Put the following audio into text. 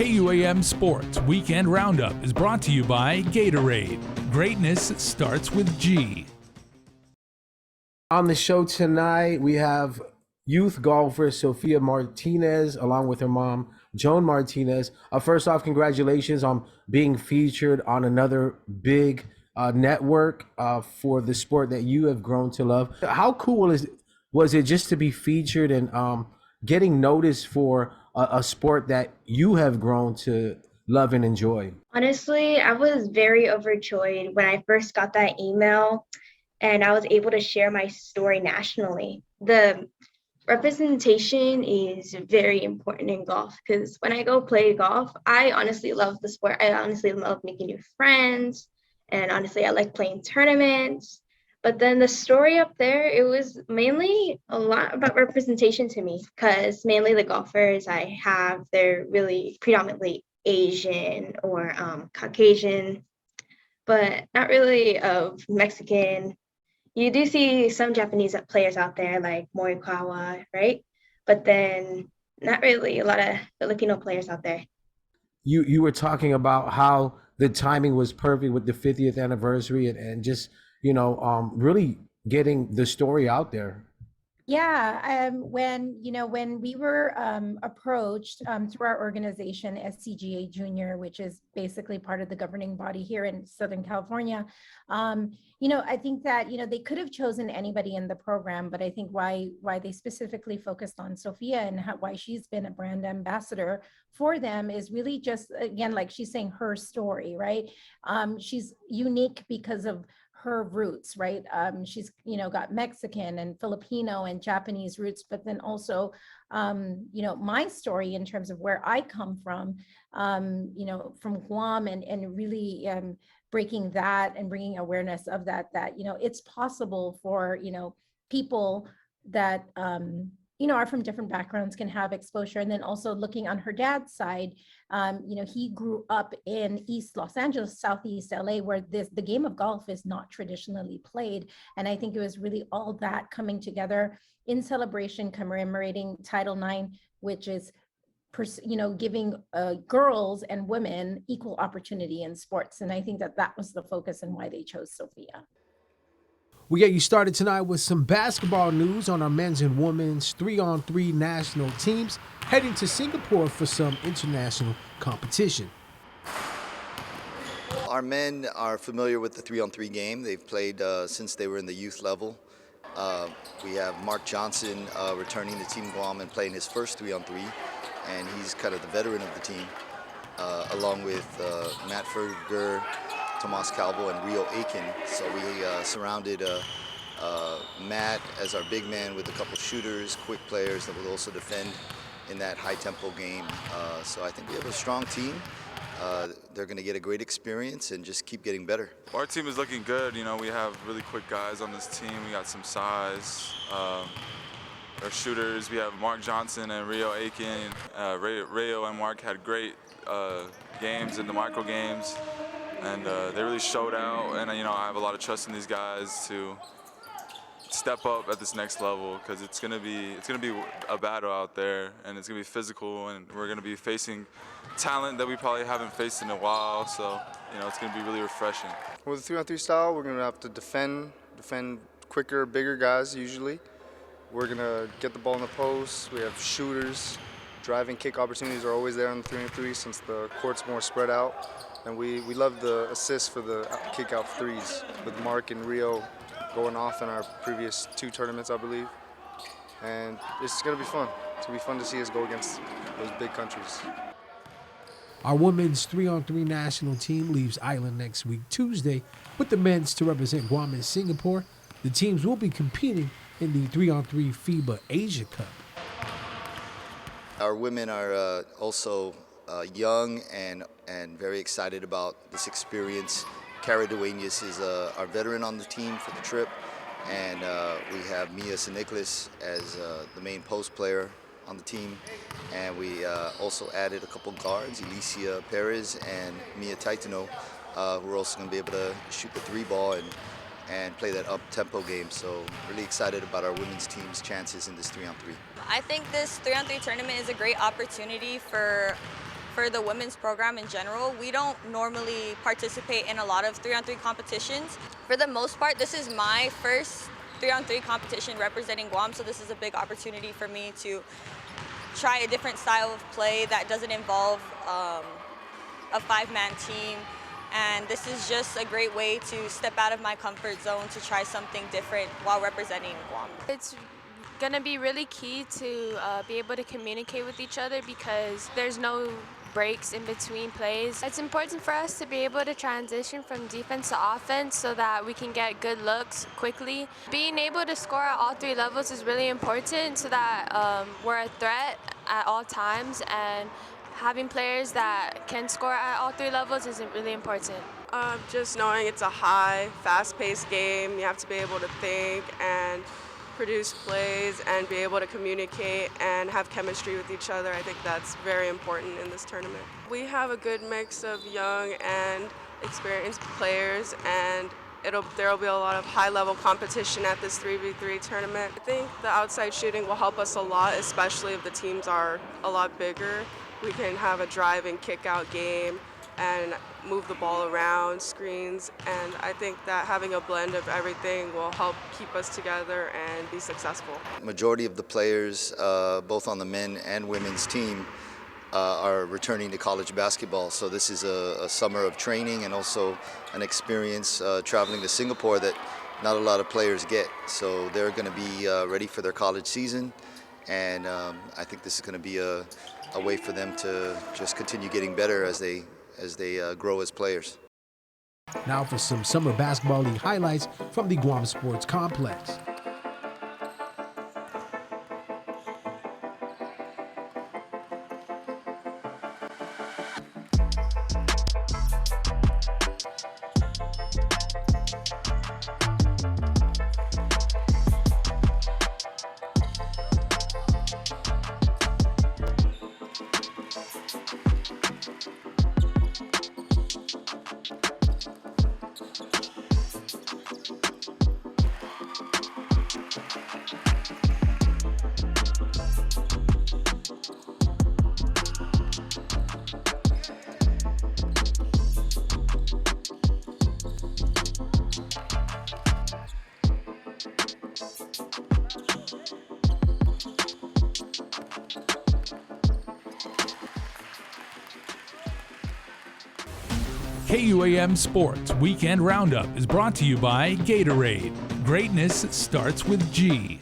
KUAM Sports Weekend Roundup is brought to you by Gatorade. Greatness starts with G. On the show tonight, we have youth golfer Sophia Martinez along with her mom, Joan Martinez. First off, congratulations on being featured on another big network for the sport that you have grown to love. How cool was it just to be featured and getting noticed for a sport that you have grown to love and enjoy? Honestly, I was very overjoyed when I first got that email and I was able to share my story nationally. The representation is very important in golf because when I go play golf, I honestly love the sport. I honestly love making new friends, and honestly, I like playing tournaments. But then the story up there, it was mainly a lot about representation to me because mainly the golfers I have, they're really predominantly Asian or Caucasian, but not really of Mexican. You do see some Japanese players out there like Morikawa, right? But then not really a lot of Filipino players out there. You were talking about how the timing was perfect with the 50th anniversary and just really getting the story out there. Yeah, when we were approached through our organization SCGA Junior, which is basically part of the governing body here in Southern California, I think that they could have chosen anybody in the program, but I think why they specifically focused on Sophia and why she's been a brand ambassador for them is really just, again, like she's saying, her story, right? She's unique because of her roots, right? She's, got Mexican and Filipino and Japanese roots, but then also, my story in terms of where I come from Guam and really breaking that and bringing awareness of that it's possible for, people that, are from different backgrounds can have exposure. And then also looking on her dad's side, he grew up in East Los Angeles, Southeast LA, where the game of golf is not traditionally played. And I think it was really all that coming together in celebration, commemorating Title IX, which is giving girls and women equal opportunity in sports. And I think that was the focus and why they chose Sophia. We get you started tonight with some basketball news on our men's and women's 3-on-3 national teams heading to Singapore for some international competition. Our men are familiar with the 3-on-3 game. They've played since they were in the youth level. We have Mark Johnson returning to Team Guam and playing his first 3-on-3, and he's kind of the veteran of the team, along with Matt Ferger, Tomas Calvo, and Rio Aiken. So we surrounded Matt as our big man with a couple shooters, quick players that will also defend in that high-tempo game. So I think we have a strong team. They're going to get a great experience and just keep getting better. Our team is looking good. We have really quick guys on this team. We got some size. Our shooters, we have Mark Johnson and Rio Aiken. Rio and Mark had great games in the micro games. And they really showed out, and I have a lot of trust in these guys to step up at this next level because it's gonna be a battle out there, and it's gonna be physical, and we're gonna be facing talent that we probably haven't faced in a while. So it's gonna be really refreshing. With the 3-on-3 style, we're gonna have to defend quicker, bigger guys usually. We're gonna get the ball in the post. We have shooters. Driving kick opportunities are always there on the 3-on-3 since the court's more spread out. And we love the assists for the kick out threes with Mark and Rio going off in our previous 2 tournaments, I believe. And it's going to be fun. It's going to be fun to see us go against those big countries. Our women's 3-on-3 national team leaves Island next week, Tuesday, with the men's to represent Guam and Singapore. The teams will be competing in the 3-on-3 FIBA Asia Cup. Our women are also young and very excited about this experience. Cara Duenas is our veteran on the team for the trip, and we have Mia Saniklis as the main post player on the team, and we also added a couple guards, Alicia Perez and Mia Taitano, who are also going to be able to shoot the 3-ball and play that up-tempo game. So really excited about our women's team's chances in this 3-on-3. I think this 3-on-3 tournament is a great opportunity for for the women's program in general, we don't normally participate in a lot of 3-on-3 competitions. For the most part, this is my first 3-on-3 competition representing Guam, so this is a big opportunity for me to try a different style of play that doesn't involve a 5-man team. And this is just a great way to step out of my comfort zone to try something different while representing Guam. It's going to be really key to be able to communicate with each other because there's no breaks in between plays. It's important for us to be able to transition from defense to offense so that we can get good looks quickly. Being able to score at all 3 levels is really important so that we're a threat at all times, and having players that can score at all 3 levels is really important. Just knowing it's a high, fast-paced game, you have to be able to think and produce plays and be able to communicate and have chemistry with each other. I think that's very important in this tournament. We have a good mix of young and experienced players, and there will be a lot of high-level competition at this 3v3 tournament. I think the outside shooting will help us a lot, especially if the teams are a lot bigger. We can have a drive and kick-out game and move the ball around, screens, and I think that having a blend of everything will help keep us together and be successful. Majority of the players, both on the men and women's team, are returning to college basketball. So this is a summer of training and also an experience traveling to Singapore that not a lot of players get. So they're going to be ready for their college season, and I think this is going to be a way for them to just continue getting better as they grow as players. Now for some Summer Basketball League highlights from the Guam Sports Complex. KUAM Sports Weekend Roundup is brought to you by Gatorade. Greatness starts with G.